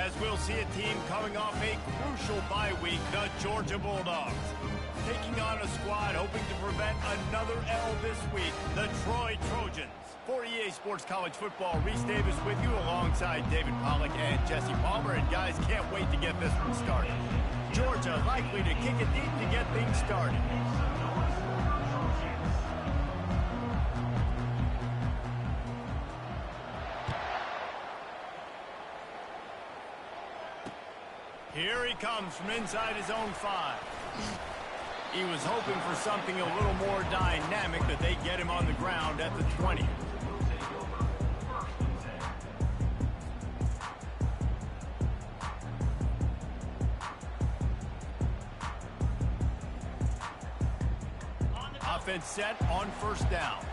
as we'll see a team coming off a crucial bye week, the Georgia Bulldogs. Taking on a squad hoping to prevent another L this week, the Troy Trojans. For EA Sports College Football, Reese Davis with you alongside David Pollack and Jesse Palmer. And guys, can't wait to get this one started. Georgia likely to kick it deep to get things started. Here he comes from inside his own 5. He was hoping for something a little more dynamic, that they get him on the ground at the 20. Offense set on first down.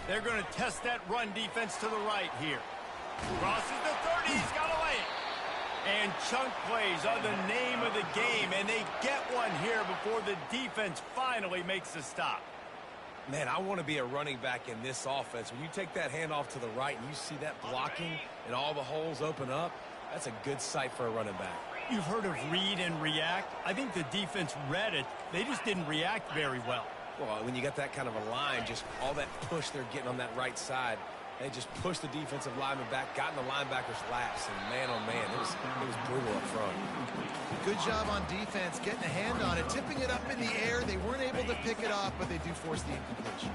They're going to test that run defense to the right here. Crosses the 30, he's got to lay it. And chunk plays are the name of the game, and they get one here before the defense finally makes a stop. Man, I want to be a running back in this offense. When you take that handoff to the right and you see that blocking and all the holes open up, that's a good sight for a running back. You've heard of read and react. I think the defense read it. They just didn't react very well. Well, when you got that kind of a line, just all that push they're getting on that right side, they just pushed the defensive lineman back, got in the linebacker's laps, and man, oh man, it was brutal up front. Good job on defense, getting a hand on it, tipping it up in the air. They weren't able to pick it off, but they do force the incompletion.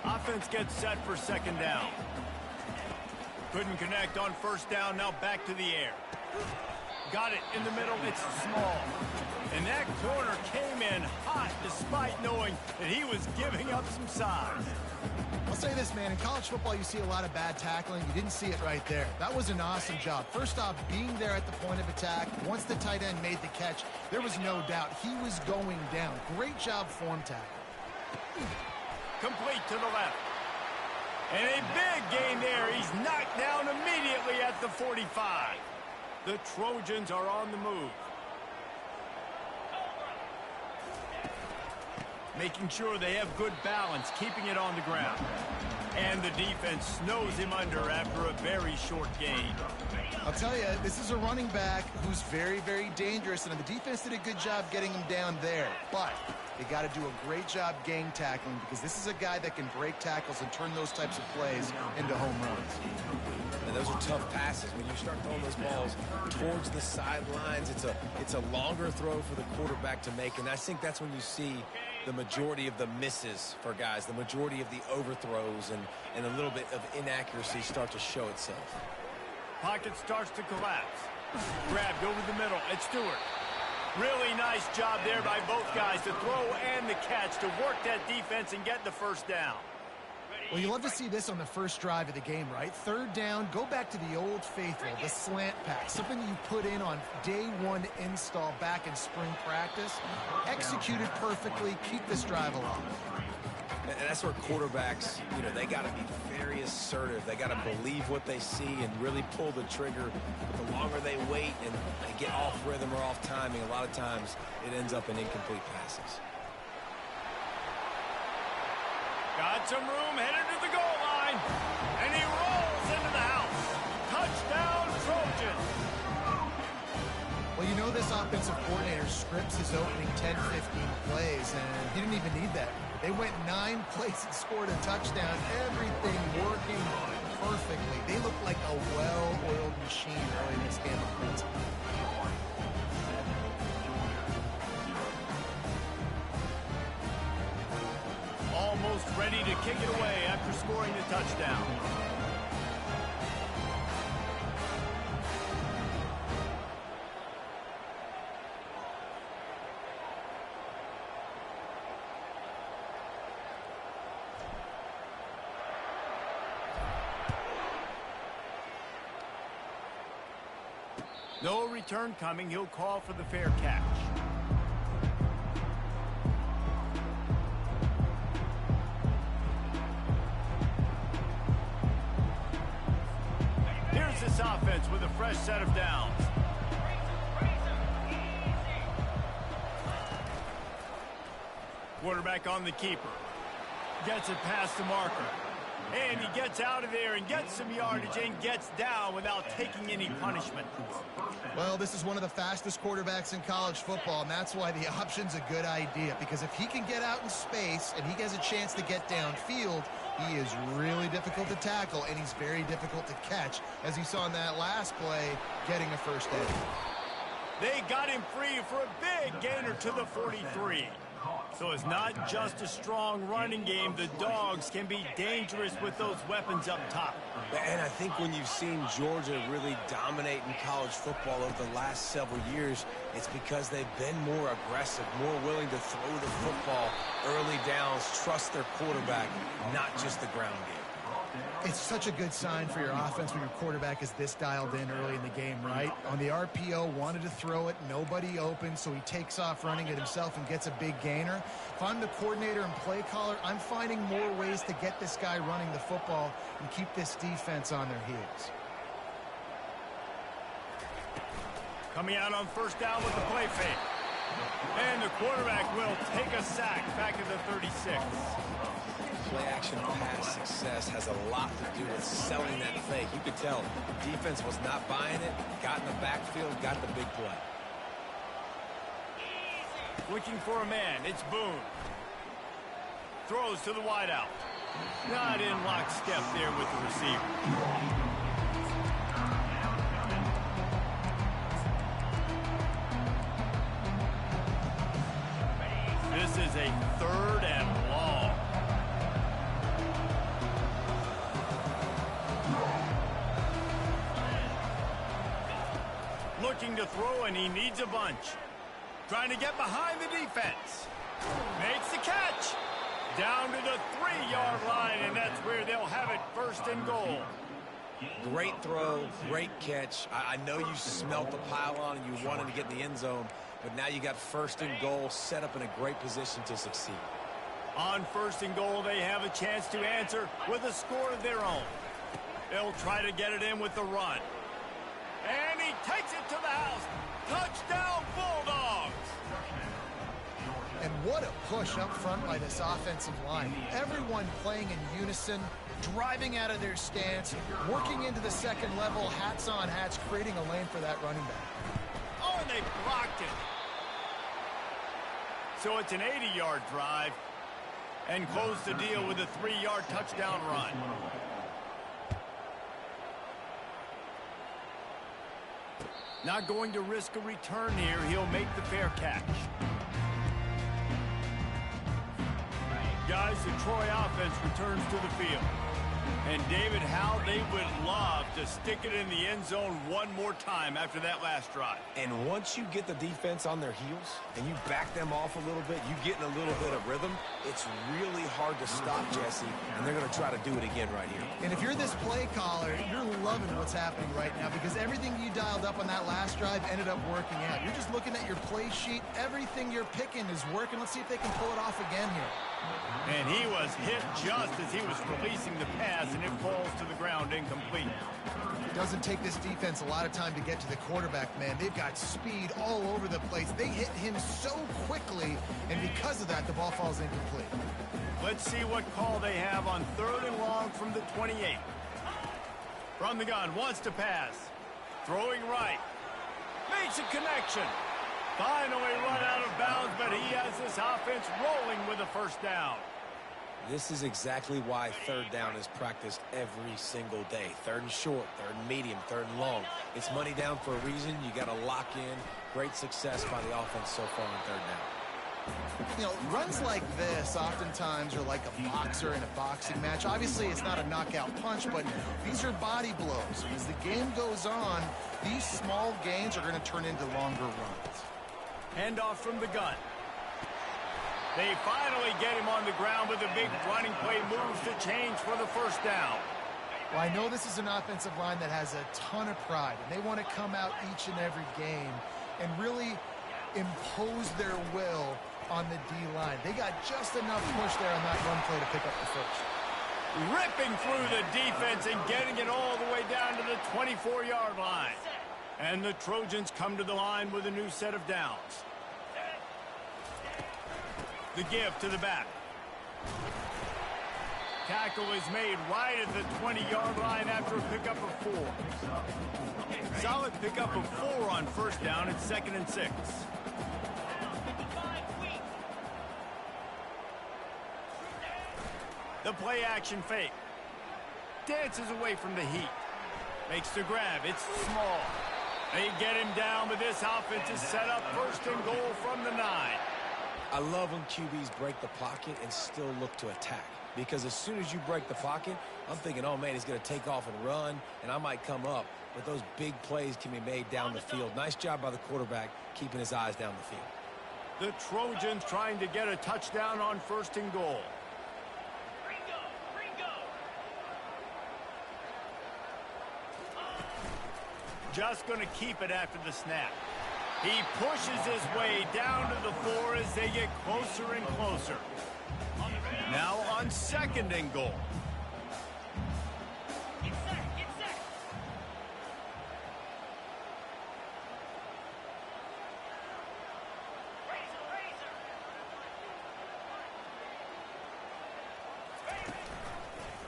Offense gets set for second down. Couldn't connect on first down, now back to the air. Got it in the middle, it's small. And that corner came in hot despite knowing that he was giving up some size. I'll say this, man, in college football you see a lot of bad tackling. You didn't see it right there. That was an awesome job. First off, being there at the point of attack. Once the tight end made the catch, there was no doubt he was going down. Great job form tackle. Complete to the left. And a big gain there. He's knocked down immediately at the 45. The Trojans are on the move. Making sure they have good balance, keeping it on the ground. And the defense snows him under after a very short gain. I'll tell you, this is a running back who's very, very dangerous, and the defense did a good job getting him down there. But they got to do a great job gang tackling, because this is a guy that can break tackles and turn those types of plays into home runs. And those are tough passes. When you start throwing those balls towards the sidelines, it's a longer throw for the quarterback to make, and I think that's when you see the majority of the misses for guys, the majority of the overthrows and a little bit of inaccuracy start to show itself. Pocket starts to collapse. Grabbed over the middle. It's Stewart. Really nice job there by both guys to throw and the catch to work that defense and get the first down. Well, you love to see this on the first drive of the game, right? Third down, go back to the old faithful, the slant pass, something you put in on day one install back in spring practice. Executed perfectly, keep this drive alive. And that's where quarterbacks, you know, they got to be very assertive. They got to believe what they see and really pull the trigger. The longer they wait and they get off rhythm or off timing, a lot of times it ends up in incomplete passes. Got some room, headed to the goal line, and he rolls into the house. Touchdown, Trojans. Well, you know this offensive coordinator scripts his opening 10, 15 plays, and he didn't even need that. They went 9 plays and scored a touchdown, everything working perfectly. They look like a well-oiled machine early in this game offensively. Almost ready to kick it away after scoring the touchdown. No return coming. He'll call for the fair catch. This offense with a fresh set of downs. Quarterback on the keeper. Gets it past the marker. And he gets out of there and gets some yardage and gets down without taking any punishment. Well, this is one of the fastest quarterbacks in college football, and that's why the option's a good idea. Because if he can get out in space and he has a chance to get downfield, he is really difficult to tackle, and he's very difficult to catch, as you saw in that last play, getting a first down. They got him free for a big gainer to the 43. So it's not just a strong running game. The Dogs can be dangerous with those weapons up top. And I think when you've seen Georgia really dominate in college football over the last several years, it's because they've been more aggressive, more willing to throw the football early downs, trust their quarterback, not just the ground game. It's such a good sign for your offense when your quarterback is this dialed in early in the game, right? On the RPO, wanted to throw it, nobody open, so he takes off running it himself and gets a big gainer. If I'm the coordinator and play caller, I'm finding more ways to get this guy running the football and keep this defense on their heels. Coming out on first down with the play fake. And the quarterback will take a sack back at the 36. Play-action pass success has a lot to do with selling that fake. You could tell the defense was not buying it, got in the backfield, got the big play. Looking for a man, it's Boone. Throws to the wideout. Not in lockstep there with the receiver. This is a 3rd and long. Looking to throw, and he needs a bunch. Trying to get behind the defense. Makes the catch. Down to the 3-yard line, and that's where they'll have it, 1st and goal. Great throw, great catch. I know you smelt the pylon and you wanted to get in the end zone, but now you got 1st and goal set up in a great position to succeed. On 1st and goal, they have a chance to answer with a score of their own. They'll try to get it in with the run. And he takes it to the house. Touchdown, Bulldogs! And what a push up front by this offensive line. Everyone playing in unison, driving out of their stance, working into the second level, hats on hats, creating a lane for that running back. Oh, and they blocked it. So it's an 80-yard drive and close the deal with a 3-yard touchdown run. Not going to risk a return here. He'll make the fair catch. Guys, the Troy offense returns to the field. And David, how they would love to stick it in the end zone one more time after that last drive. And once you get the defense on their heels and you back them off a little bit, you get in a little bit of rhythm, it's really hard to stop, Jesse, and they're going to try to do it again right here. And if you're this play caller, you're loving what's happening right now because everything you dialed up on that last drive ended up working out. You're just looking at your play sheet. Everything you're picking is working. Let's see if they can pull it off again here. And he was hit just as he was releasing the pass, and it falls to the ground incomplete. It doesn't take this defense a lot of time to get to the quarterback, man. They've got speed all over the place. They hit him so quickly, and because of that, the ball falls incomplete. Let's see what call they have on 3rd and long from the 28. From the gun, wants to pass. Throwing right. Makes a connection. Finally run out of bounds, but he has this offense rolling with a 1st down. This is exactly why 3rd down is practiced every single day. 3rd and short, 3rd and medium, 3rd and long. It's money down for a reason. You got to lock in. Great success by the offense so far on 3rd down. You know, runs like this oftentimes are like a boxer in a boxing match. Obviously, it's not a knockout punch, but these are body blows. As the game goes on, these small gains are going to turn into longer runs. Handoff from the gun. They finally get him on the ground with a big running play, moves to change for the 1st down. Well, I know this is an offensive line that has a ton of pride, and they want to come out each and every game and really impose their will on the D-line. They got just enough push there on that run play to pick up the 1st. Ripping through the defense and getting it all the way down to the 24-yard line. And the Trojans come to the line with a new set of downs. The give to the back. Tackle is made right at the 20-yard line after a pickup of 4. Solid pickup of 4 on first down. It's 2nd and 6. The play action fake. Dances away from the heat. Makes the grab. It's small. They get him down, but this offense is set up 1st and goal from the 9. I love when QBs break the pocket and still look to attack. Because as soon as you break the pocket, I'm thinking, oh, man, he's going to take off and run, and I might come up. But those big plays can be made down the field. Nice job by the quarterback keeping his eyes down the field. The Trojans trying to get a touchdown on 1st and goal. Just going to keep it after the snap. He pushes his way down to the 4 as they get closer and closer. Now on 2nd and goal. Get set.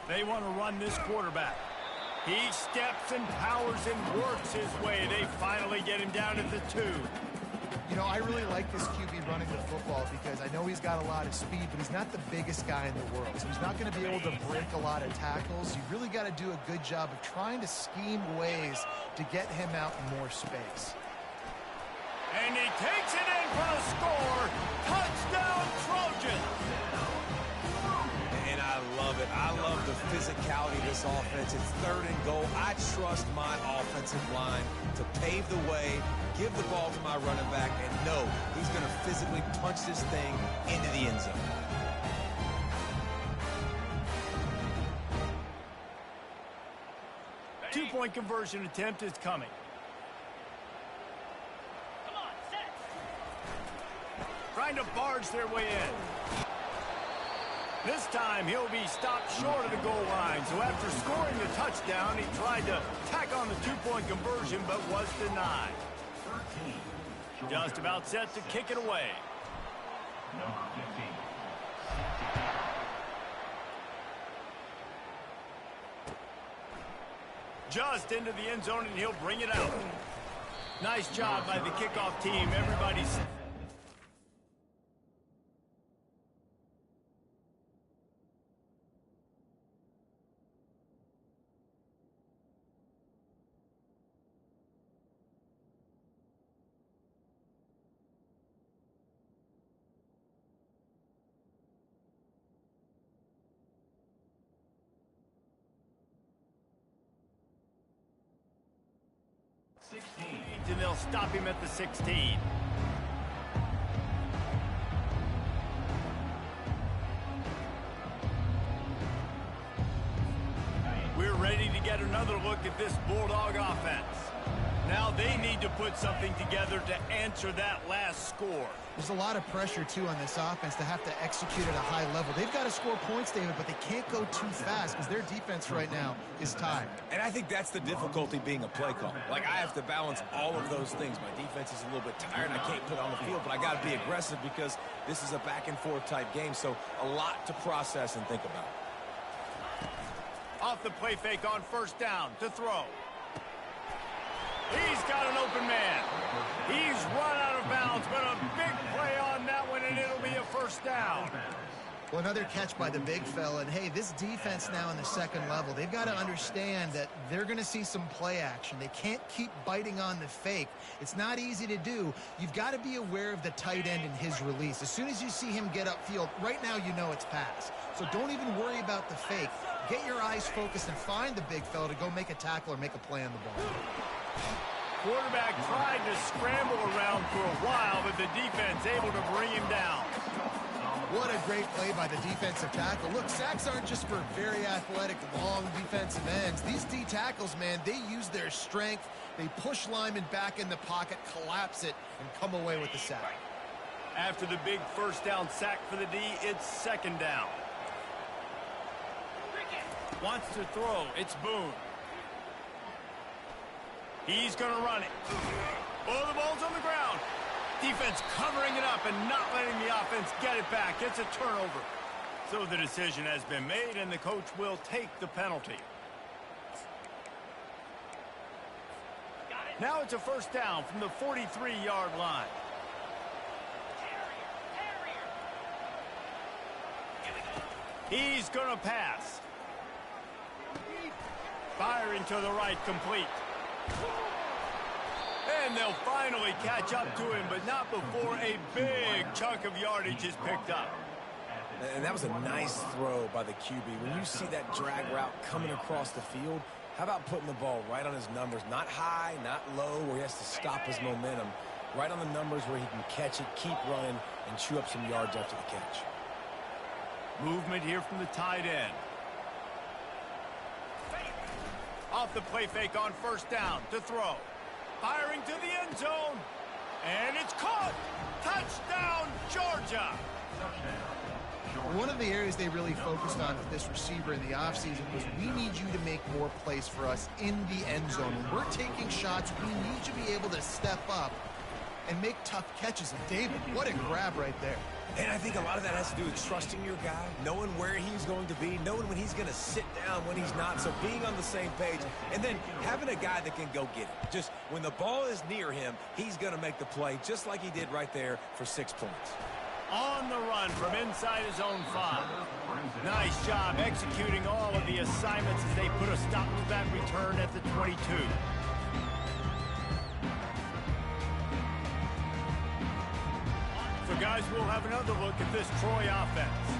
They want to run this quarterback. He steps and powers and works his way. They finally get him down at the 2. You know, I really like this QB running the football because I know he's got a lot of speed, but he's not the biggest guy in the world. So he's not going to be able to break a lot of tackles. You really got to do a good job of trying to scheme ways to get him out in more space. And he takes it in for the score. Touchdown, Trojans. And I love it. I love the physicality of this offense. It's 3rd and goal. I trust my offensive line to pave the way, give the ball to my running back, and know he's going to physically punch this thing into the end zone. Two-point conversion attempt is coming. Come on, set. Trying to barge their way in. This time he'll be stopped short of the goal line. So after scoring the touchdown, he tried to tack on the 2-point conversion but was denied. Just about set to kick it away. Just into the end zone, and he'll bring it out. Nice job by the kickoff team. Everybody's... and they'll stop him at the 16. We're ready to get another look at this Bulldog offense. Now they need to put something together to answer that last score. There's a lot of pressure, too, on this offense to have to execute at a high level. They've got to score points, David, but they can't go too fast because their defense right now is tired. And I think that's the difficulty being a play call. Like, I have to balance all of those things. My defense is a little bit tired. I can't put it on the field, but I got to be aggressive because this is a back-and-forth type game, so a lot to process and think about. Off the play fake on 1st down to throw. He's got an open man. He's run out of bounds, but a big play on that one, and it'll be a 1st down. Well, another catch by the big fella. And, hey, this defense now in the 2nd level, they've got to understand that they're going to see some play action. They can't keep biting on the fake. It's not easy to do. You've got to be aware of the tight end and his release. As soon as you see him get upfield, right now you know it's pass. So don't even worry about the fake. Get your eyes focused and find the big fella to go make a tackle or make a play on the ball. Quarterback tried to scramble around for a while, but the defense able to bring him down. What a great play by the defensive tackle. Look, sacks aren't just for very athletic, long defensive ends. These D tackles, man, they use their strength. They push linemen back in the pocket, collapse it, and come away with the sack. After the big 1st down sack for the D, it's 2nd down. Wants to throw. It's Boone. He's going to run it. Oh, the ball's on the ground. Defense covering it up and not letting the offense get it back. It's a turnover. So the decision has been made, and the coach will take the penalty. Now it's a first down from the 43-yard line. He's going to pass. Firing to the right, complete. And they'll finally catch up to him, but not before a big chunk of yardage is picked up. And that was a nice throw by the QB. When you see that drag route coming across the field, how about putting the ball right on his numbers? Not high, not low, where he has to stop his momentum. Right on the numbers where he can catch it, keep running, and chew up some yards after the catch. Movement here from the tight end. Off the play fake on first down to throw. Firing to the end zone. And it's caught. Touchdown, Georgia. One of the areas they really focused on with this receiver in the offseason was we need you to make more plays for us in the end zone. When we're taking shots, we need you to be able to step up and make tough catches. And David, what a grab right there. And I think a lot of that has to do with trusting your guy, knowing where he's going to be, knowing when he's going to sit down, when he's not. So being on the same page, and then having a guy that can go get it. Just when the ball is near him, he's going to make the play, just like he did right there for 6 points. On the run from inside his own 5. Nice job executing all of the assignments as they put a stop to that return at the 22. So, guys, we'll have another look at this Troy offense.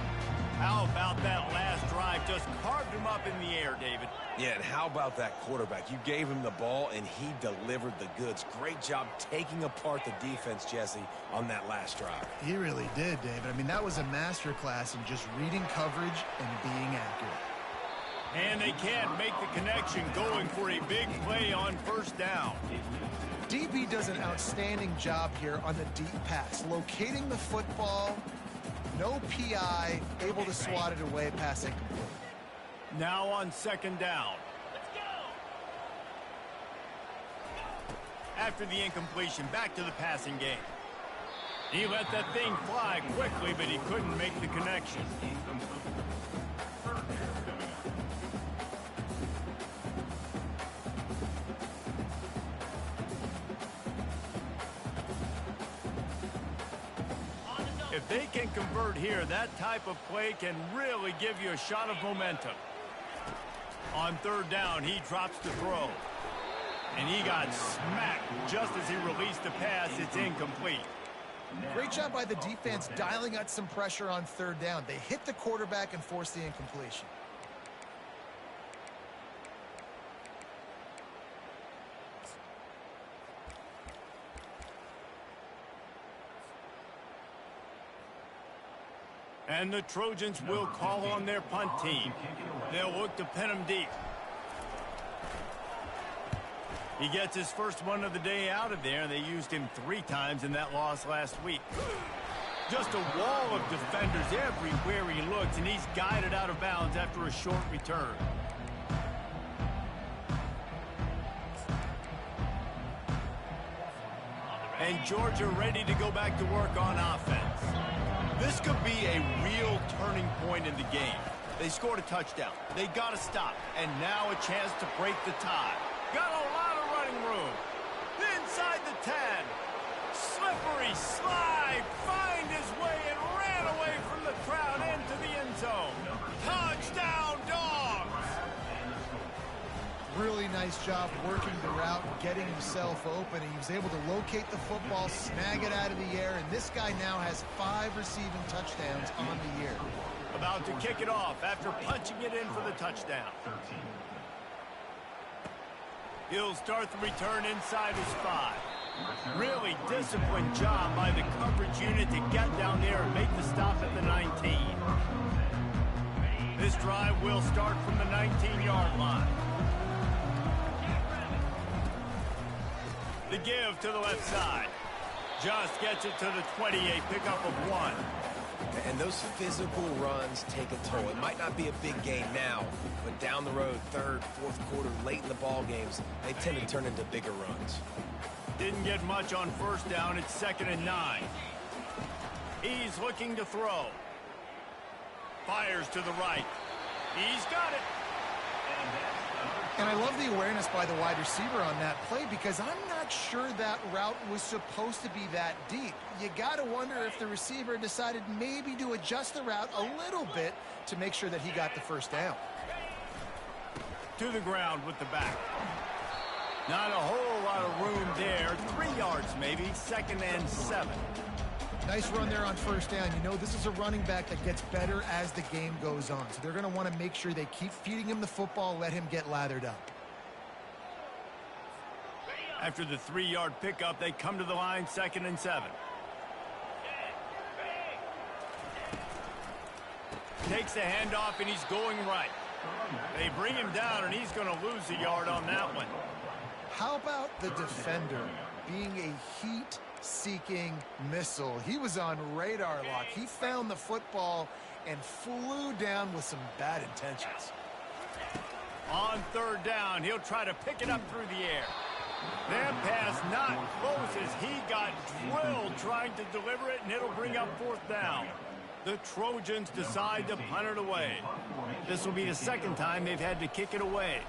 How about that last drive? Just carved him up in the air, David. Yeah, and how about that quarterback? You gave him the ball, and he delivered the goods. Great job taking apart the defense, Jesse, on that last drive. He really did, David. I mean, that was a masterclass in just reading coverage and being accurate. And they can't make the connection, going for a big play on first down. DB does an outstanding job here on the deep pass, locating the football, no PI, able to swat it away, pass incomplete. Now on second down. Let's go. After the incompletion, back to the passing game. He let that thing fly quickly, but he couldn't make the connection. If they can convert here, that type of play can really give you a shot of momentum. On third down, he drops the throw. And he got smacked just as he released the pass. It's incomplete. Great job by the defense dialing out some pressure on third down. They hit the quarterback and forced the incompletion. And the Trojans will call on their punt team. They'll look to pin him deep. He gets his first one of the day out of there. They used him 3 times in that loss last week. Just a wall of defenders everywhere he looks, and he's guided out of bounds after a short return. And Georgia ready to go back to work on offense. This could be a real turning point in the game. They scored a touchdown. They got to stop. And now a chance to break the tie. Got a lot of running room. Inside the 10. Slippery slide. Find his way and ran away from the crowd into the end zone. Touchdown, Dogs! Really nice job working the route, getting himself open. He was able to locate the football, snag it out of the air, and this guy now has 5 receiving touchdowns on the year. About to kick it off after punching it in for the touchdown. He'll start the return inside his 5. Really disciplined job by the coverage unit to get down there and make the stop at the 19. This drive will start from the 19-yard line. The give to the left side. Just gets it to the 28, pickup of 1. And those physical runs take a toll. It might not be a big game now, but down the road, third, fourth quarter, late in the ball games, they tend to turn into bigger runs. Didn't get much on first down. It's 2nd and 9. He's looking to throw. Fires to the right. He's got it. And I love the awareness by the wide receiver on that play because I'm not sure that route was supposed to be that deep. You got to wonder if the receiver decided maybe to adjust the route a little bit to make sure that he got the first down. To the ground with the back. Not a whole lot of room there. 3 yards maybe. 2nd and 7. Nice run there on first down. You know, this is a running back that gets better as the game goes on. So they're going to want to make sure they keep feeding him the football, let him get lathered up. After the 3-yard pickup, they come to the line, 2nd and 7. Takes the handoff, and he's going right. They bring him down, and he's going to lose a yard on that one. How about the defender being a heat-seeking missile? He was on radar lock. He found the football and flew down with some bad intentions. On 3rd down, he'll try to pick it up through the air. That pass not close as he got drilled trying to deliver it, and it'll bring up 4th down. The Trojans decide to punt it away. This will be the 2nd time they've had to kick it away.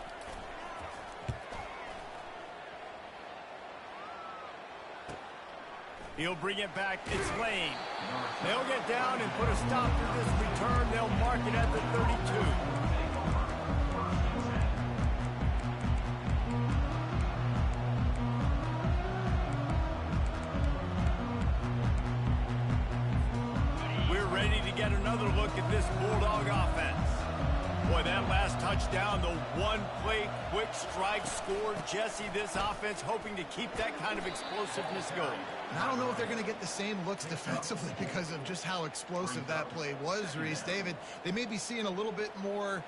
He'll bring it back. It's Lane. They'll get down and put a stop to this return. They'll mark it at the 32. We're ready to get another look at this Bulldog offense. Boy, that last touchdown, the one-play quick strike scored. Jesse, this offense hoping to keep that kind of explosiveness going. And I don't know if they're going to get the same looks defensively because of just how explosive that play was, Reese. David, they may be seeing a little bit more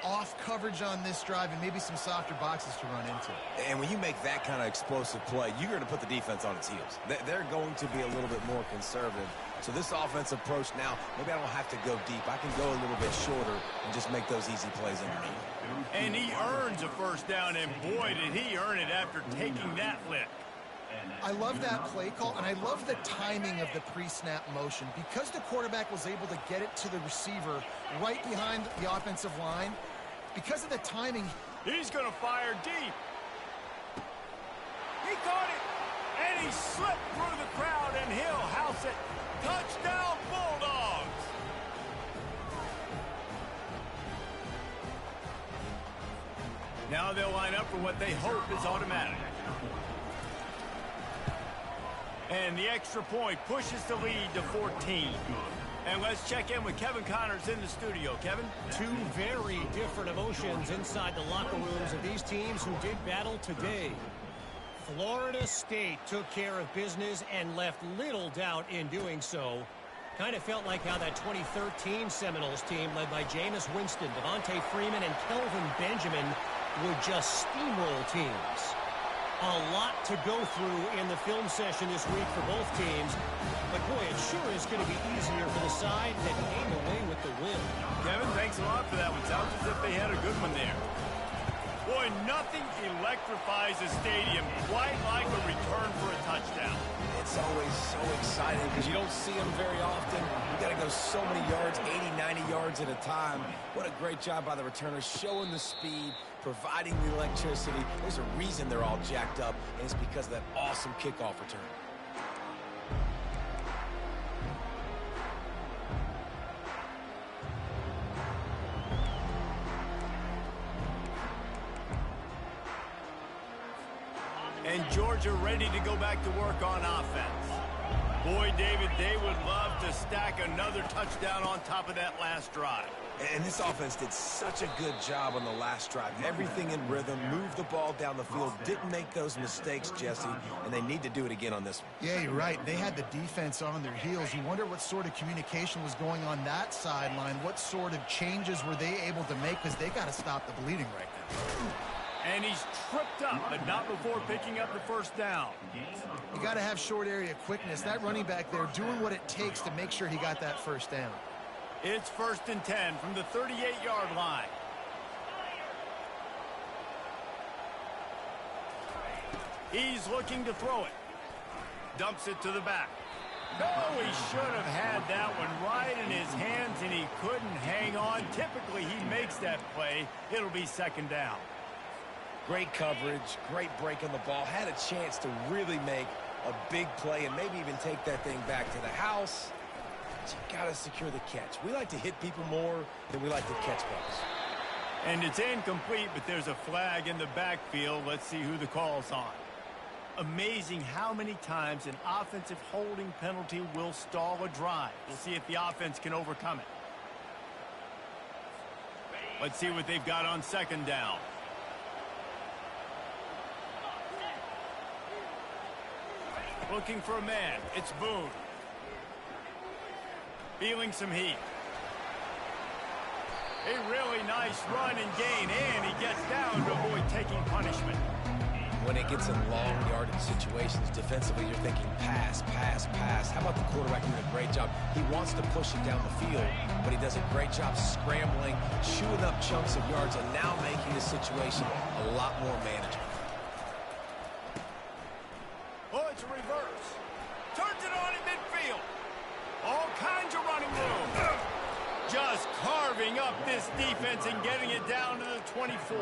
off coverage on this drive and maybe some softer boxes to run into. And when you make that kind of explosive play, you're going to put the defense on its heels. They're going to be a little bit more conservative. So this offensive approach now, maybe I don't have to go deep. I can go a little bit shorter and just make those easy plays underneath. And he earns a 1st down, and boy, did he earn it after taking that lick. I love that play call, and I love the timing of the pre-snap motion. Because the quarterback was able to get it to the receiver right behind the offensive line, because of the timing. He's going to fire deep. He caught it, and he slipped through the crowd, and he'll house it. Touchdown, Bulldogs! Now they'll line up for what they hope is automatic. And the extra point pushes the lead to 14. And let's check in with Kevin Connors in the studio. Kevin? Two very different emotions inside the locker rooms of these teams who did battle today. Florida State took care of business and left little doubt in doing so. Kind of felt like how that 2013 Seminoles team led by Jameis Winston, Devontae Freeman, and Kelvin Benjamin would just steamroll teams. A lot to go through in the film session this week for both teams. But, boy, it sure is going to be easier for the side that came away with the win. Kevin, thanks a lot for that one. Sounds as if they had a good one there. Boy, nothing electrifies a stadium quite like a return for a touchdown. It's always so exciting because you don't see them very often. You got to go so many yards, 80, 90 yards at a time. What a great job by the returners, showing the speed, providing the electricity. There's a reason they're all jacked up, and it's because of that awesome kickoff return. And Georgia ready to go back to work on offense. Boy, David, they would love to stack another touchdown on top of that last drive. And this offense did such a good job on the last drive. Everything in rhythm, moved the ball down the field, didn't make those mistakes, Jesse, and they need to do it again on this one. Yeah, you're right. They had the defense on their heels. You wonder what sort of communication was going on that sideline. What sort of changes were they able to make because they got to stop the bleeding right now. And he's tripped up, but not before picking up the 1st down. You got to have short area quickness. That running back there doing what it takes to make sure he got that 1st down. It's 1st and 10 from the 38-yard line. He's looking to throw it. Dumps it to the back. Oh, he should have had that one right in his hands, and he couldn't hang on. Typically, he makes that play. It'll be second down. Great coverage, great break on the ball. Had a chance to really make a big play and maybe even take that thing back to the house. But you got to secure the catch. We like to hit people more than we like to catch balls. And it's incomplete, but there's a flag in the backfield. Let's see who the call's on. Amazing how many times an offensive holding penalty will stall a drive. We'll see if the offense can overcome it. Let's see what they've got on second down. Looking for a man. It's Boone. Feeling some heat. A really nice run and gain, and he gets down to avoid taking punishment. When it gets in long yardage situations, defensively, you're thinking pass, pass, pass. How about the quarterback doing a great job? He wants to push it down the field, but he does a great job scrambling, chewing up chunks of yards, and now making the situation a lot more manageable. Oh, it's a reverse. Turns it on in midfield. All kinds of running room. Just carving up this defense and getting it down to the 24.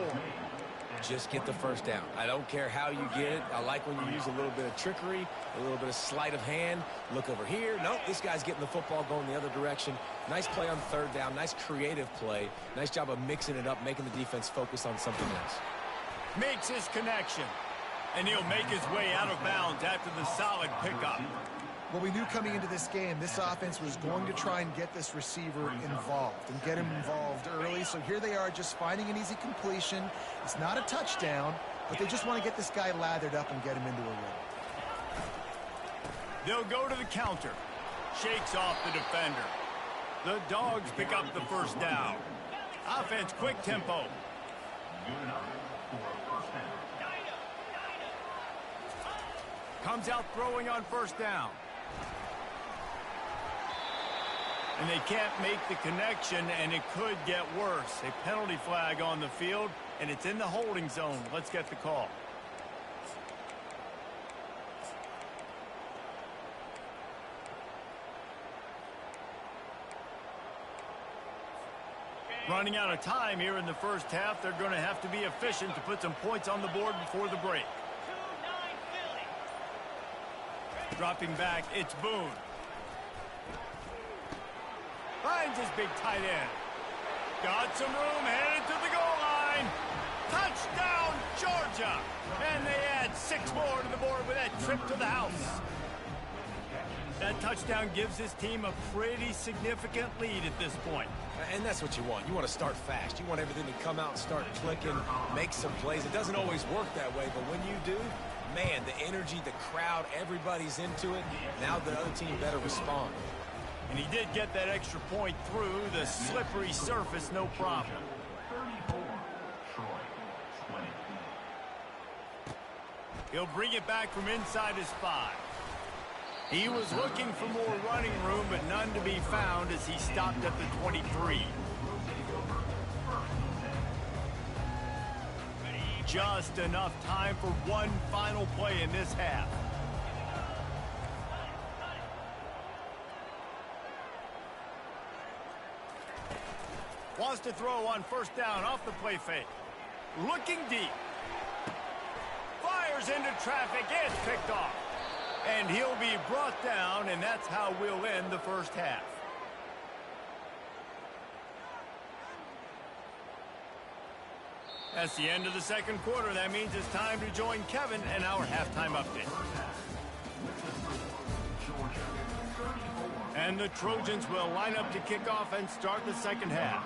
Just get the first down. I don't care how you get it. I like when you use a little bit of trickery, a little bit of sleight of hand. Look over here. Nope, this guy's getting the football going the other direction. Nice play on third down. Nice creative play. Nice job of mixing it up, making the defense focus on something else. Makes his connection. And he'll make his way out of bounds after the solid pickup. Well, we knew coming into this game, this offense was going to try and get this receiver involved and get him involved early. So here they are just finding an easy completion. It's not a touchdown, but they just want to get this guy lathered up and get him into a rhythm. They'll go to the counter. Shakes off the defender. The Dogs pick up the first down. Offense, quick tempo. Comes out throwing on first down. And they can't make the connection, and it could get worse. A penalty flag on the field, and it's in the holding zone. Let's get the call. Running out of time here in the first half. They're going to have to be efficient to put some points on the board before the break. Dropping back, it's Boone. Finds his big tight end. Got some room, headed to the goal line. Touchdown, Georgia! And they add 6 more to the board with that trip to the house. That touchdown gives his team a pretty significant lead at this point. And that's what you want. You want to start fast. You want everything to come out and start clicking, make some plays. It doesn't always work that way, but when you do, man, the energy, the crowd, everybody's into it. Now the other team better respond. And he did get that extra point through the slippery surface, no problem. He'll bring it back from inside his 5. He was looking for more running room, but none to be found as he stopped at the 23. Just enough time for one final play in this half. Wants to throw on first down off the play fake. Looking deep. Fires into traffic. It's picked off. And he'll be brought down, and that's how we'll end the first half. That's the end of the second quarter. That means it's time to join Kevin and our halftime update. And the Trojans will line up to kick off and start the second half.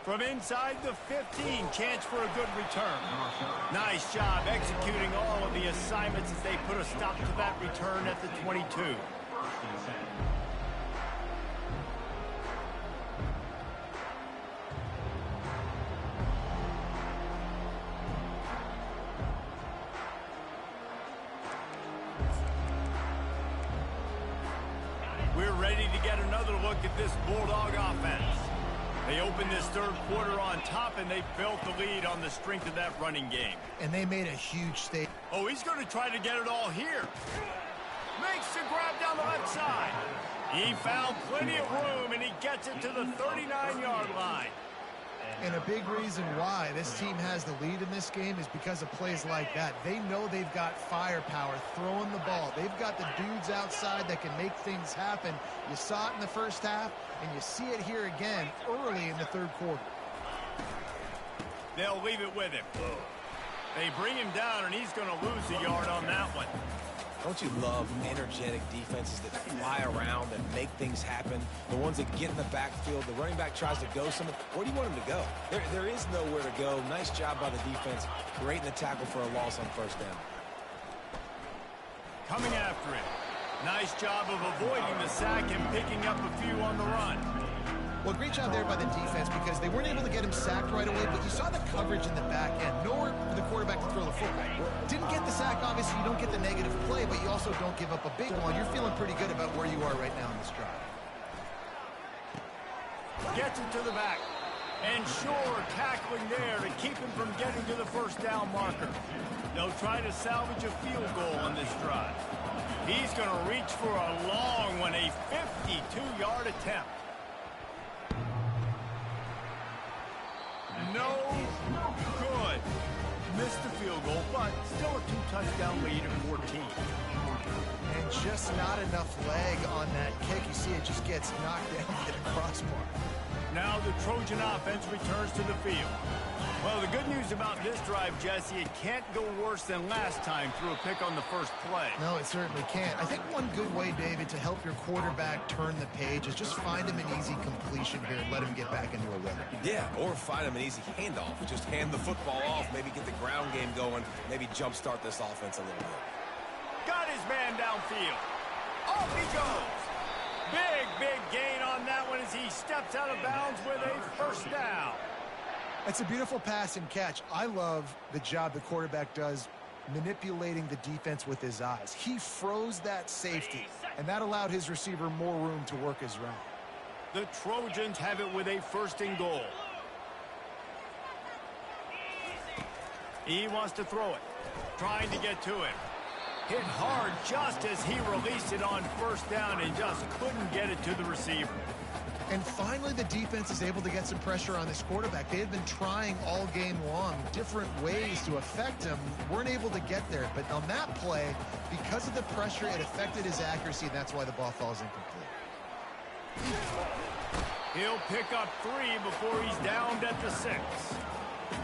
From inside the 15, chance for a good return. Nice job executing all of the assignments as they put a stop to that return at the 22. We're ready to get another look at this Bulldog offense. They opened this third quarter on top, and they built the lead on the strength of that running game. And they made a huge statement. Oh, he's going to try to get it all here. Makes the grab down the left side. He found plenty of room, and he gets it to the 39-yard line. And a big reason why this team has the lead in this game is because of plays like that. They know they've got firepower throwing the ball. They've got the dudes outside that can make things happen. You saw it in the first half, and you see it here again early in the third quarter. They'll leave it with him. They bring him down, and he's going to lose a yard on that one. Don't you love energetic defenses that fly around and make things happen? The ones that get in the backfield, the running back tries to go somewhere. Where do you want him to go? There is nowhere to go. Nice job by the defense, creating the tackle for a loss on first down. Coming after it. Nice job of avoiding the sack and picking up a few on the run. Well, great job there by the defense because they weren't able to get him sacked right away, but you saw the coverage in the back end. Nowhere for the quarterback to throw the football. Didn't get the sack, obviously. You don't get the negative play, but you also don't give up a big one. You're feeling pretty good about where you are right now in this drive. Gets it to the back. And sure, tackling there to keep him from getting to the first down marker. They'll try to salvage a field goal on this drive. He's going to reach for a long one, a 52-yard attempt. No good. Missed the field goal, but still a two-touchdown lead at 14. And just not enough leg on that kick. You see it just gets knocked down by the crossbar. Now the Trojan offense returns to the field. Well, the good news about this drive, Jesse, it can't go worse than last time through a pick on the first play. No, it certainly can't. I think one good way, David, to help your quarterback turn the page is just find him an easy completion here and let him get back into a rhythm. Yeah, or find him an easy handoff. Just hand the football off, maybe get the ground game going, maybe jumpstart this offense a little bit. Got his man downfield. Off he goes. Big gain on that one as he steps out of bounds with a first down. It's a beautiful pass and catch. I love the job the quarterback does manipulating the defense with his eyes. He froze that safety, and that allowed his receiver more room to work his route. The Trojans have it with a first and goal. He wants to throw it, trying to get to it. Hit hard just as he released it on first down and just couldn't get it to the receiver. And finally, the defense is able to get some pressure on this quarterback. They had been trying all game long different ways to affect him. Weren't able to get there. But on that play, because of the pressure, it affected his accuracy, and that's why the ball falls incomplete. He'll pick up 3 before he's downed at the 6.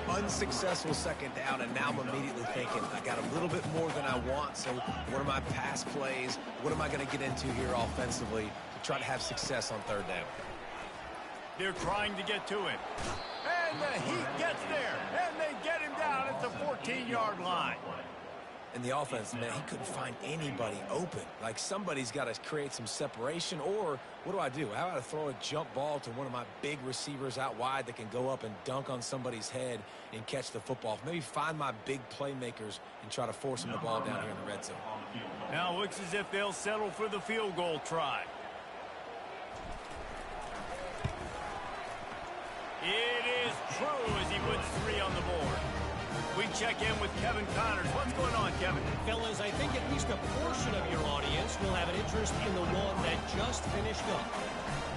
Unsuccessful second down, and now I'm immediately thinking, I got a little bit more than I want, so what are my pass plays? What am I going to get into here offensively to try to have success on third down? They're trying to get to it. And the Heat gets there, and they get him down at the 14-yard line. And the offense, man, he couldn't find anybody open. Like, somebody's got to create some separation, or what do? How about I throw a jump ball to one of my big receivers out wide that can go up and dunk on somebody's head and catch the football? Maybe find my big playmakers and try to force them the ball down here in the red zone. Now looks as if they'll settle for the field goal try. It is true as he puts 3 on the board. We check in with Kevin Connors. What's going on, Kevin? Fellas, I think at least a portion of your audience will have an interest in the one that just finished up.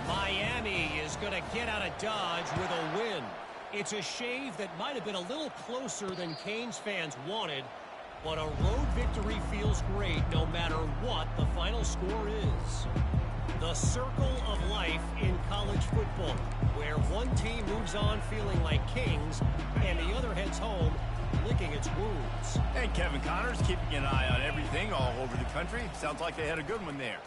Miami is going to get out of Dodge with a win. It's a shave that might have been a little closer than Canes fans wanted, but a road victory feels great no matter what the final score is. The circle of life in college football, where one team moves on feeling like kings and the other heads home licking its wounds. And Kevin Connors keeping an eye on everything all over the country. Sounds like they had a good one there.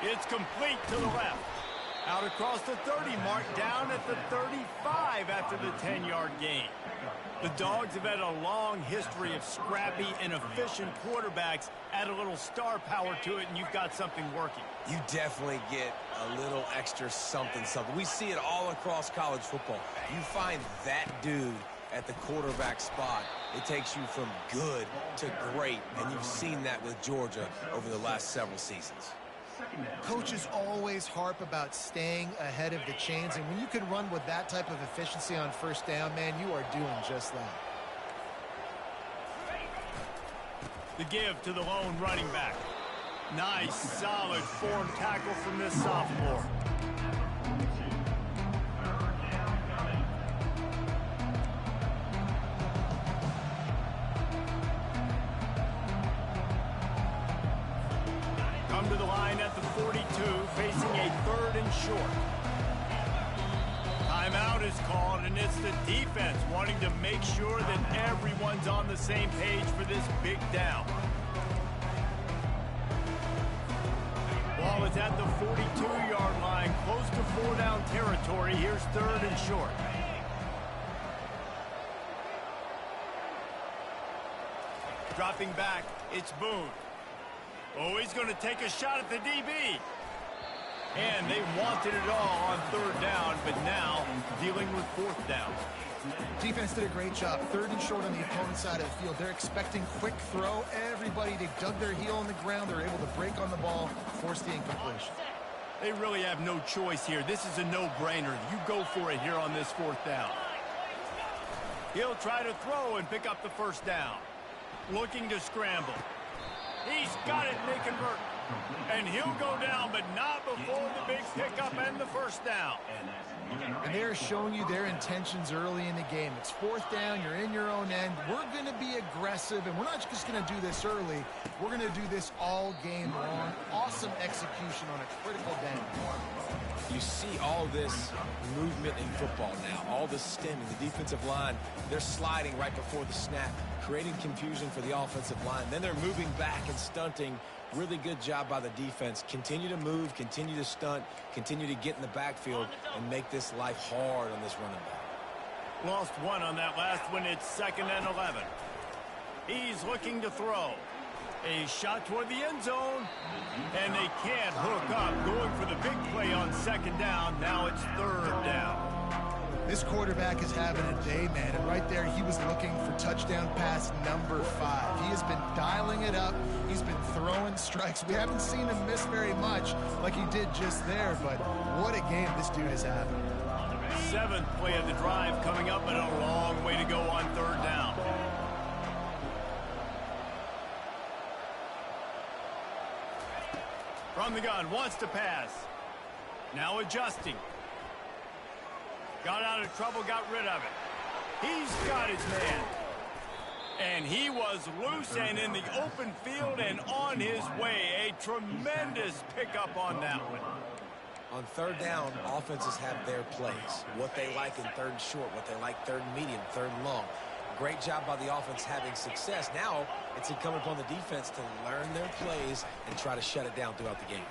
It's complete to the left. Out across the 30 mark, down at the 35 after the 10-yard gain. The Dogs have had a long history of scrappy and efficient quarterbacks. Add a little star power to it, and you've got something working. You definitely get a little extra something. We see it all across college football. You find that dude at the quarterback spot, it takes you from good to great, and you've seen that with Georgia over the last several seasons. Coaches always harp about staying ahead of the chains, and when you can run with that type of efficiency on first down, man, you are doing just that. The give to the lone running back. Nice, solid form tackle from this sophomore. Come to the line at the 42, facing a 3rd and short. Timeout is called, and it's the defense wanting to make sure that everyone's on the same page for this big down. Ball is at the 42-yard line, close to 4-down territory. Here's 3rd and short. Dropping back, it's Boone. Oh, he's going to take a shot at the DB. And they wanted it all on 3rd down, but now dealing with 4th down. Defense did a great job. 3rd and short on the opponent's side of the field. They're expecting quick throw. Everybody, they dug their heel on the ground. They're able to break on the ball, force the incompletion. They really have no choice here. This is a no-brainer. You go for it here on this 4th down. He'll try to throw and pick up the 1st down. Looking to scramble. He's got it, and they convert. And he'll go down, but not before the big pickup and the 1st down. And they're showing you their intentions early in the game. It's 4th down, you're in your own end. We're going to be aggressive, and we're not just going to do this early. We're going to do this all game long. Awesome execution on a critical down. You see all this movement in football now, all the stemming, the defensive line, they're sliding right before the snap, creating confusion for the offensive line. Then they're moving back and stunting. Really good job by the defense. Continue to move, continue to stunt, continue to get in the backfield and make this life hard on this running back. Lost one on that last one. It's 2nd and 11. He's looking to throw. A shot toward the end zone, and they can't hook up. Going for the big play on 2nd down. Now it's 3rd down. This quarterback is having a day, man, and right there he was looking for touchdown pass number 5. He has been dialing it up. He's been throwing strikes. We haven't seen him miss very much like he did just there, but what a game this dude is having. 7th play of the drive coming up, and a long way to go on 3rd down. From the gun, wants to pass. Now adjusting. Got out of trouble, got rid of it. He's got his man. And he was loose and in the open field and on his way. A tremendous pickup on that one. On 3rd down, offenses have their plays. What they like in 3rd and short, what they like 3rd and medium, 3rd and long. Great job by the offense having success. Now it's incumbent upon the defense to learn their plays and try to shut it down throughout the game.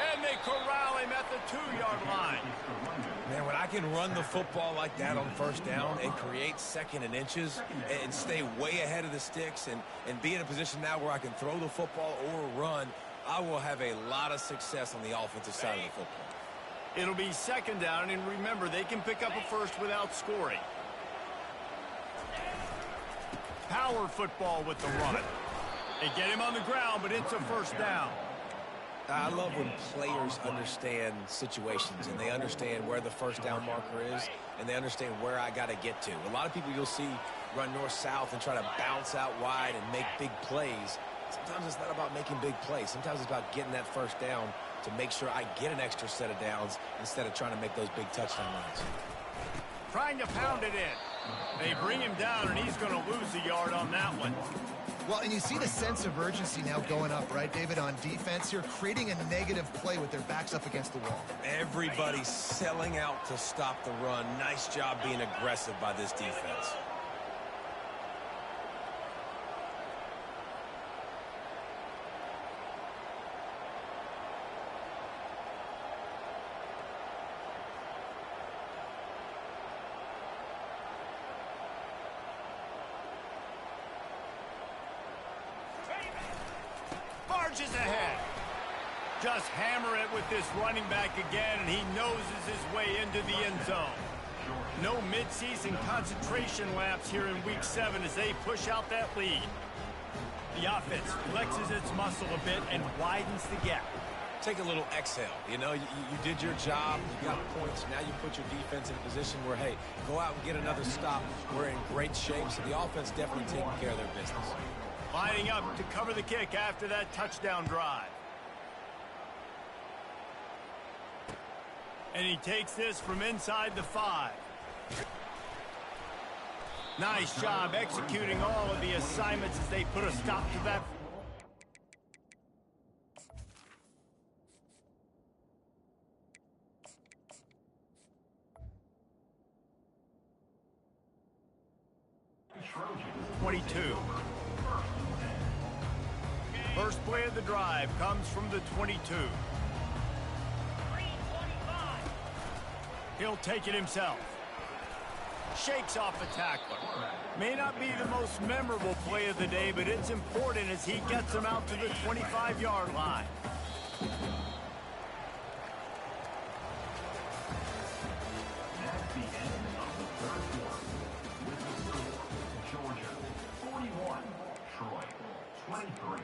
And they corral him at the 2-yard line. Man, when I can run the football like that on 1st down and create 2nd and inches and stay way ahead of the sticks and be in a position now where I can throw the football or run, I will have a lot of success on the offensive side of the football. It'll be 2nd down, and remember, they can pick up a first without scoring. Power football with the run. They get him on the ground, but it's a 1st down. I love when players understand situations and they understand where the 1st down marker is and they understand where I got to get to. A lot of people you'll see run north-south and try to bounce out wide and make big plays. Sometimes it's not about making big plays. Sometimes it's about getting that 1st down to make sure I get an extra set of downs instead of trying to make those big touchdown runs. Trying to pound it in. They bring him down, and he's going to lose a yard on that one. Well, and you see the sense of urgency now going up, right, David, on defense here, creating a negative play with their backs up against the wall. Everybody's selling out to stop the run. Nice job being aggressive by this defense. Barges ahead. Just hammer it with this running back again, and he noses his way into the end zone. No midseason concentration laps here in Week 7 as they push out that lead. The offense flexes its muscle a bit and widens the gap. Take a little exhale. You know, you did your job. You got points. Now you put your defense in a position where, hey, go out and get another stop. We're in great shape, so the offense definitely taking care of their business. Lining up to cover the kick after that touchdown drive. And he takes this from inside the 5. Nice job executing all of the assignments as they put a stop to that. First play of the drive comes from the 22. He'll take it himself. Shakes off a tackler. May not be the most memorable play of the day, but it's important as he gets him out to the 25-yard line. That's the end of the third quarter. With the score, Georgia 41, Troy 23.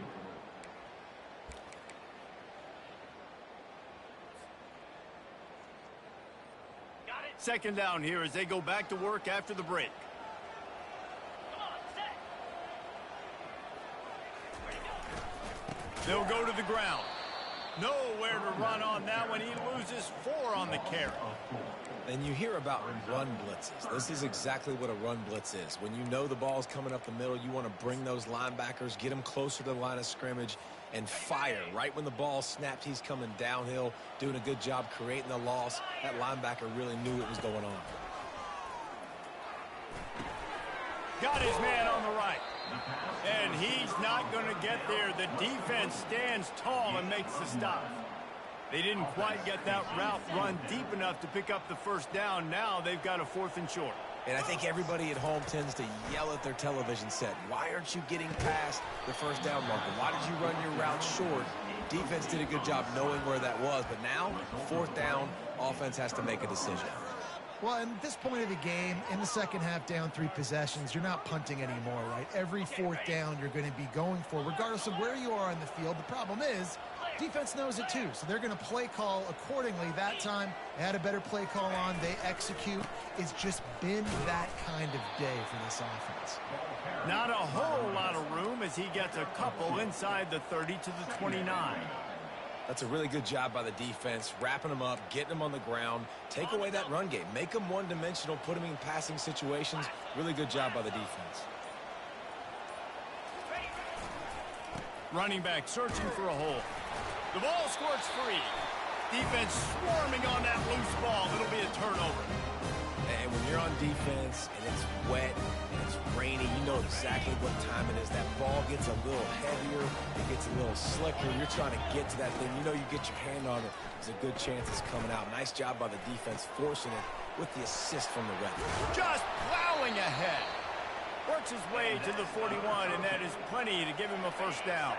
Second down here as they go back to work after the break. Come on, set. They'll go to the ground. Nowhere to run on that one. He loses 4 on the carry. And you hear about run blitzes. This is exactly what a run blitz is. When you know the ball's coming up the middle, you want to bring those linebackers, get them closer to the line of scrimmage, and fire. Right when the ball snapped, he's coming downhill, doing a good job creating the loss. That linebacker really knew what was going on. Got his man on the right. And he's not going to get there. The defense stands tall and makes the stop. They didn't quite get that route run deep enough to pick up the first down. Now they've got a 4th and short. And I think everybody at home tends to yell at their television set. Why aren't you getting past the first down marker? Why did you run your route short? Defense did a good job knowing where that was. But now, 4th down, offense has to make a decision. Well, at this point of the game, in the second half, down 3 possessions, you're not punting anymore, right? Every 4th down you're going to be going for, regardless of where you are on the field. The problem is, defense knows it too, so they're going to play call accordingly. That time, they had a better play call on. They execute. It's just been that kind of day for this offense. Not a whole lot of room as he gets a couple inside the 30 to the 29. That's a really good job by the defense, wrapping them up, getting them on the ground, take away that run game, make them one-dimensional, put them in passing situations. Really good job by the defense. Running back searching for a hole. The ball squirts free. Defense swarming on that loose ball. It'll be a turnover. And when you're on defense and it's wet and it's rainy, you know exactly what time it is. That ball gets a little heavier, it gets a little slicker. You're trying to get to that thing. You know you get your hand on it. There's a good chance it's coming out. Nice job by the defense forcing it with the assist from the ref. Just plowing ahead. Works his way to the 41, and that is plenty to give him a first down.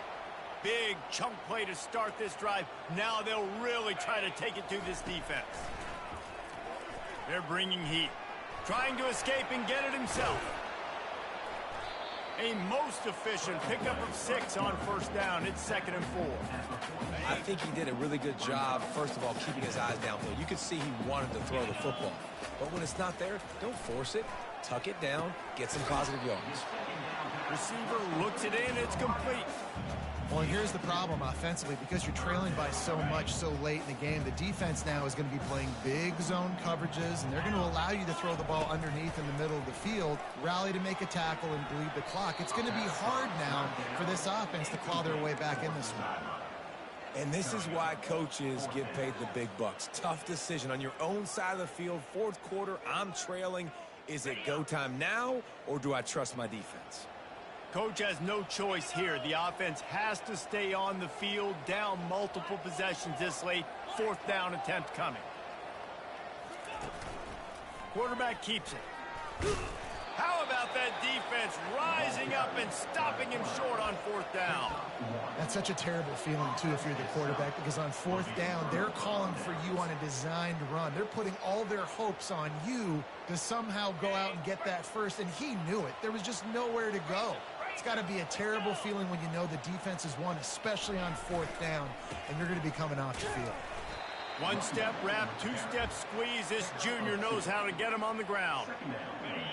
Big chunk play to start this drive. Now they'll really try to take it to this defense. They're bringing heat. Trying to escape and get it himself. A most efficient pickup of 6 on first down. It's 2nd and 4. I think he did a really good job, first of all, keeping his eyes downfield. You could see he wanted to throw the football. But when it's not there, don't force it. Tuck it down. Get some positive yards. Receiver looks it in. It's complete. Well, here's the problem offensively. Because you're trailing by so much so late in the game, the defense now is going to be playing big zone coverages, and they're going to allow you to throw the ball underneath in the middle of the field, rally to make a tackle, and bleed the clock. It's going to be hard now for this offense to claw their way back in this one. And this is why coaches get paid the big bucks. Tough decision on your own side of the field. 4th quarter, I'm trailing. Is it go time now, or do I trust my defense? Coach has no choice here. The offense has to stay on the field, down multiple possessions this late. 4th down attempt coming. Quarterback keeps it. How about that defense rising up and stopping him short on 4th down? That's such a terrible feeling, too, if you're the quarterback, because on 4th down, they're calling for you on a designed run. They're putting all their hopes on you to somehow go out and get that first, and he knew it. There was just nowhere to go. It's got to be a terrible feeling when you know the defense has won, especially on 4th down, and you're going to be coming off the field. One-step wrap, two-step squeeze. This junior knows how to get him on the ground.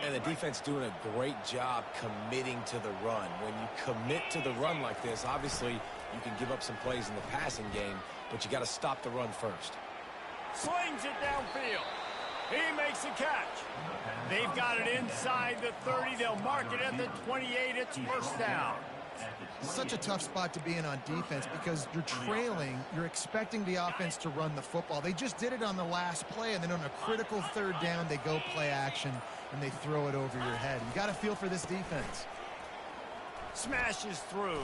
And the defense doing a great job committing to the run. When you commit to the run like this, obviously you can give up some plays in the passing game, but you got to stop the run first. Slings it downfield. He makes the catch. They've got it inside the 30. They'll mark it at the 28. It's first down. Such a tough spot to be in on defense because you're trailing. You're expecting the offense to run the football. They just did it on the last play, and then on a critical 3rd down, they go play action, and they throw it over your head. You got to feel for this defense. Smashes through.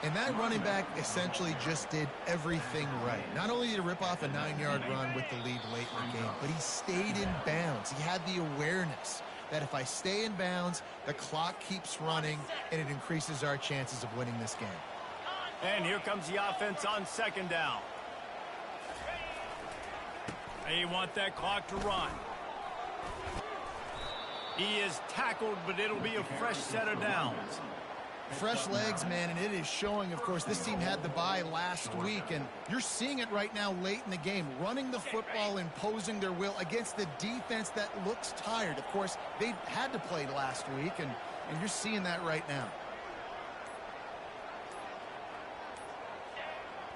And that running back essentially just did everything right. Not only did he rip off a 9-yard run with the lead late in the game, but he stayed in bounds. He had the awareness that if I stay in bounds, the clock keeps running, and it increases our chances of winning this game. And here comes the offense on 2nd down. They want that clock to run. He is tackled, but it'll be a fresh set of downs. Fresh legs, man, and it is showing, of course. This team had the bye last week, and you're seeing it right now late in the game, running the football, imposing their will against the defense that looks tired. Of course, they had to play last week, and you're seeing that right now.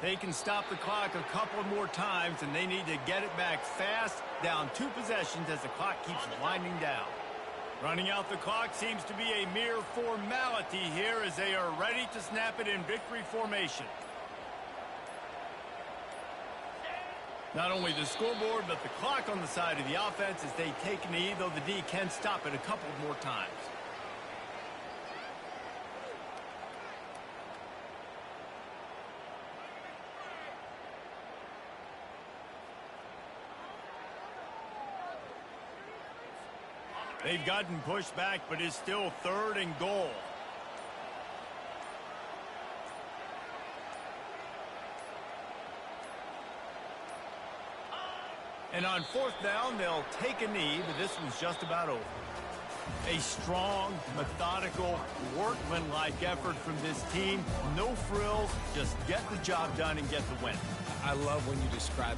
They can stop the clock a couple more times, and they need to get it back fast, down 2 possessions as the clock keeps winding down. Running out the clock seems to be a mere formality here as they are ready to snap it in victory formation. Not only the scoreboard, but the clock on the side of the offense as they take a knee, though the D can stop it a couple more times. They've gotten pushed back, but it's still 3rd and goal. And on 4th down, they'll take a knee, but this one's just about over. A strong, methodical, workmanlike effort from this team. No frills, just get the job done and get the win. I love when you describe